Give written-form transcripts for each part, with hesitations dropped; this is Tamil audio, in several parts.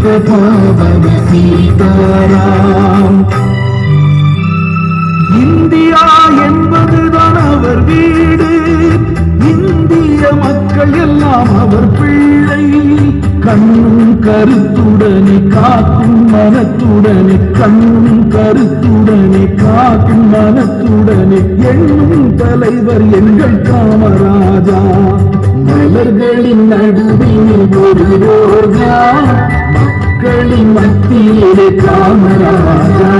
பாவன சீதாராம். இந்தியா என்பதுதான் அவர் வீடு, இந்திய மக்கள் எல்லாம் அவர் பிள்ளை. கண்ணும் கருத்துடனே காக்கும் மனத்துடனே, கண்ணும் கருத்துடனே காக்கும் மனத்துடனே எண்ணும் தலைவர் எங்கள் காமராஜா. மலர்களின் நடுவில் ஒரு ரோஜா, மக்களின் மத்தியிலே காமராஜா.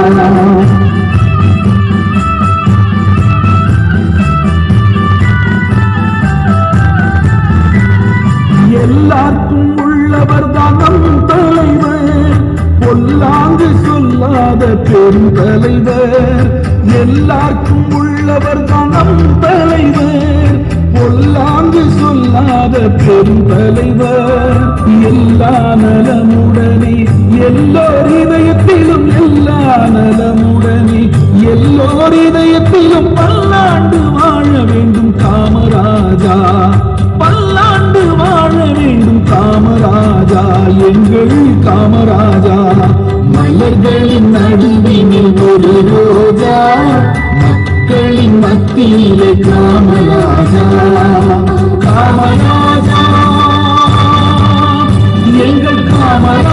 எல்லாருக்கும் உள்ளவர் தான் நம் தலைவர், பொல்லாங்கு சொல்லாத பெரும் தலைவர். எல்லாருக்கும் உள்ளவர் தான் நம் தலைவர், பொல்லாங்கு சொல்லாத பெரும் தலைவர். எல்லா நலமுடனே எல்லோர் இதயத்திலும், எல்லா நலமுடனே எல்லோர் இதயத்திலும் பல்லாண்டு வாழ வேண்டும் காமராஜா, பல்லாண்டு வாழ வேண்டும் காமராஜா, எங்கள் காமராஜா. மலர்களின் நடுவினில் ஒரு ரோஜா, மக்களின் மத்தியிலே காமராஜா. காமராஜா எங்கள் காமராஜா.